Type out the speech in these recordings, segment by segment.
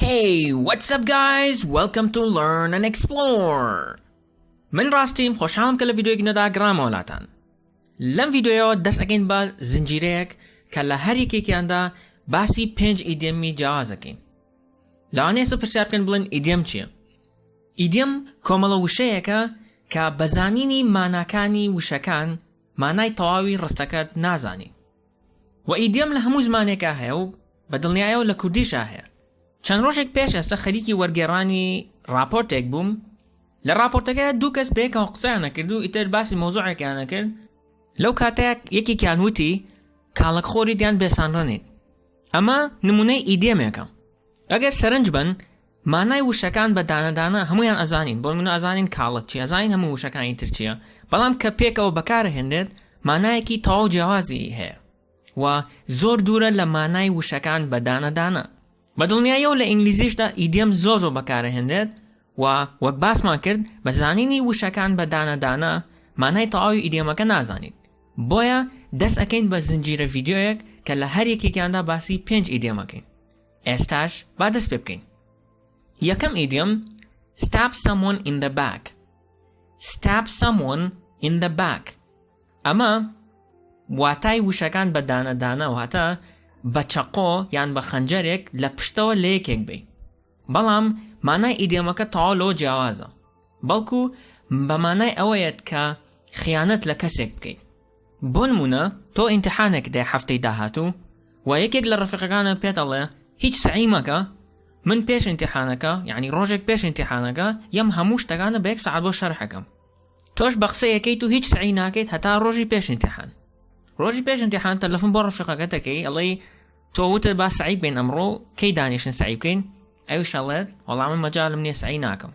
Hey, what's up guys? Welcome to Learn and Explore. من راستیم خوشحالم که لویدیوی ندا گرامولاتان. لام ویدیو دست اگین با زنجیرک که لهر یکی کاندا باسی 5 ایدیمی جواز کن. لعنه سو پرسیار کن بلن ایدیم چیه؟ ایدیم کاملا وشه‌ای که بزنینی معناکانی وشکان معنای تواوی رستکت نازانی. و ایدیم لهموز معنی که هیو بدل نیایو لکردیش هیا. چند روزک پیش است خریکی ورگرانی راپورتک بوم. لراپورتک دو کس به که قصه نکردو ایتر باسی موضوعی که نکرد. لو کاتک یکی کانوتی کالک خوری دیان بسانرانید. اما نمونه ایدیم کم. اگر سرنج بن معنای وشکان به دانه همویان ازانین. بون ازانین کالک چی ازانین همو وشکان ایتر چیه. بلام که پیک او بکار هندد معنای کی تاو جوازی هه. و زور دوره لمعنای وشکان به دانه. بدلنیایو لانگلیزیش دا ایدیم زوزو بکاره هندد و وقت باس ما کرد بزانینی وشکان به دانه معنی تاوی ایدیم که نازانید. بایا دست اکین با زنجیر ویدیو یک که لهر یکی کاندا باسی 5 ایدیم اکین. استاش بعد دست ببکین. یکم ایدیم stab someone in the back. Stab someone in the back. اما واتای وشکان به دانه و حتی بچاقو یان بخنجرک لپشتو لیکک بی. بلام معنی ایدیما که تعالو جوازه. بلکو بمعنی اوید که خیانت لکسک بکی. بونمونه تو امتحانک ده هفته دهاتو و یکیک لرفقگان پیتاله هیچ سعیمه که من پیش امتحانک یعنی روزک پیش امتحانک یم هموش تگانه بیک ساعت با شرحکم. توش بخصه یکی تو هیچ سعی ناکید حتی روزی پیش امتحان. روزی پیش امتحان تلفن بار رفقاته کی علی تو وقت با سعی بین امرو کی دانشن سعی کن ایو شالد والله من مجال منی سعی ناکم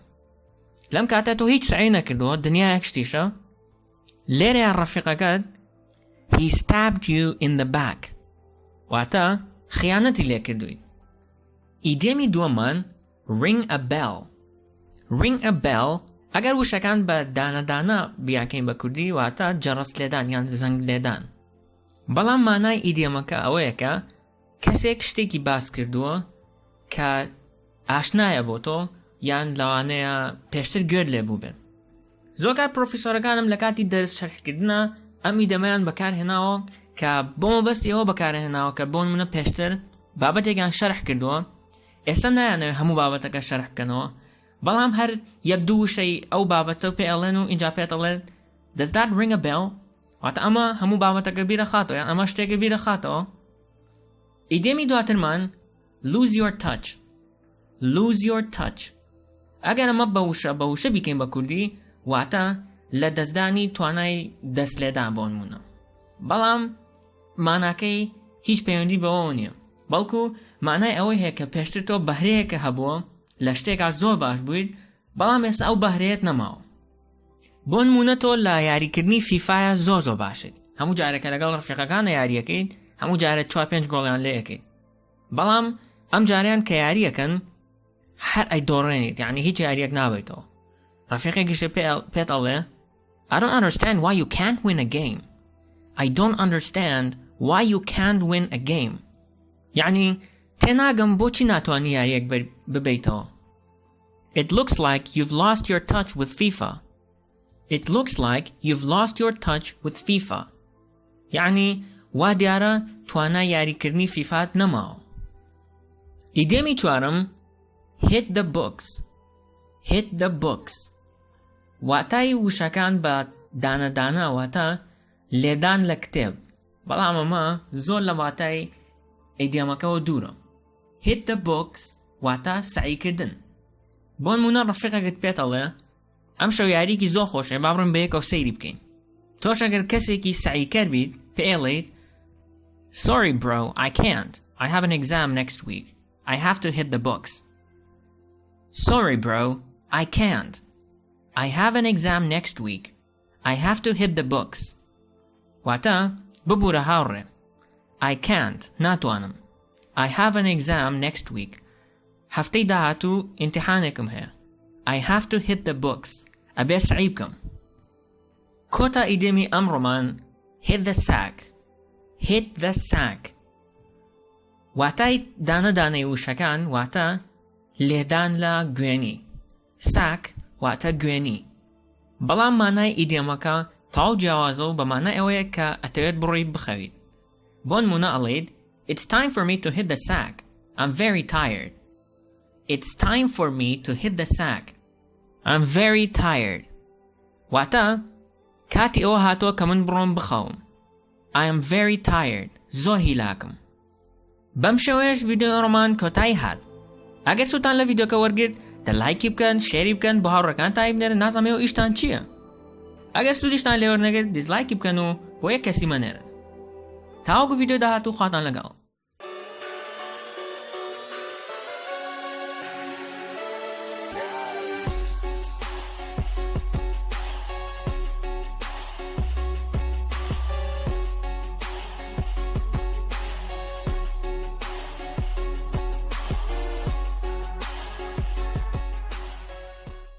لم کاته تو هیچ سعی نکردو دنیا اکشتیشا لیره رفقاته he stabbed you in the back واتا خیانتی لیکردوی ایدیمی دومان ring a bell اگر وشکان با دانه بیاکین با کردی واتا جرس لیدان یان زنگ لیدان بلام معنی ایدیما که اوه که کسی شتێکی باس کردووە کە ئاشنایە بۆ تۆ یان لەوانەیە پێشتر گوێت لێ بوو بێت. زۆرجار پرۆفیسۆرەکانم لە کاتی دەرس شەرحکردنە ئەم ئیدەمەیان بەکارهێناوە کە بۆ مەبەستی ئەوە بەکارهێناوە کە بۆ نمونە پێشتر بابەتێکیان شەرح کردووە ئێستا نایانەوێت هەموو بابەتەکە شەرح بکەنەوە بەڵام هەر یەک دوو وشەی ئەو بابەتە پێ ئەڵێن و ئینجا پێت ئەڵێن does that ring a bell؟ واتە ئەمە هەموو بابەتەکە بیرە خاتەوە یان ئەمە شتێکە بیرە خاتەوە. ایدیمی دواترمان lose your touch. اگر اما بوشه بیکن با کردی واتا لدزدانی توانای دست لیدان بانمونه. بلام معناکی هیچ پیوندی با اونیم. بلکو معنای اوه که پیشتر تو بحریه که هبوه لشته که زور باش بود بلام ایسا او بحریت نماو. بانمونه تو لیاری کردنی فیفای زور باشد. همو جاره که لگل رفیقگان یاریه کید همو جاره 4-5 گولیان لیه کید. بلام ام جاریان که یاریه کن هر ای دورنید یعنی هیچ یاریک نابیتو. رفیقی گشه پیت الله I don't understand why you can't win a game. I don't understand why you can't win a game. یعنی تناغم بوچی ناتوانی یاریک ببیتو. It looks like you've lost your touch with FIFA. It looks like you've lost your touch with FIFA. یعنی و دیاره توانا یاری کرنی فیفات نماو. ایدیمی چوارم hit the books. واتای وشکان با دانه واتا لیدان لکتب. بلام اما زور لواتای ایدیامکا و دورم. hit the books واتا سعی کردن. بون مونا رفیقه گت پیت الله ام شو یاری کی زو خوشه بابرم به یکو سیری بکن. توش اگر کسی کی سعی کرد بید پیلید Sorry bro, I can't. I have an exam next week. I have to hit the books. Sorry bro, I can't. I have an exam next week. I have to hit the books. Wata bubura haure. I can't. Natwanam. I have an exam next week. Hafte dahatu imtihanikum hai. I have to hit the books. Abe sa'ibkum. Kota idimi amroman hit the sack. Hit the sack. واتای دانه وشکان واتا لێدان لە گوێنی. ساک واتە گوێنی. بەڵام مانای ئیدیۆمەکە تەواو جیاوازە و بە مانای ئەوەیە کە ئەتەوێت بڕۆیت بخەویت. بۆ نمونە ئەڵێیت It's time for me to hit the sack. I'm very tired. It's time for me to hit the sack. I'm very tired. واتە کاتی ئەوە هاتووە کە من بڕۆم بخەوم. I am very tired. زۆر هیلاکم. بەم شێوەیەش ڤیدیۆ ڕۆمان کۆتایی هات. ئەگەر سووتان لە ڤیدیۆکە وەرگرت دە لایکی بکەن، شێری بکەن، بۆ هاوڕێکانتان بنێرن، نازانم ئێوە ئیشتان چییە. ئەگەر سوودیشتان لێوەرنەگرت دیسلایکی بکەن و بۆ یەک کەسی مەنێرن. تاوەکو ڤیدیۆ داهاتوو خواتان لەگەڵ.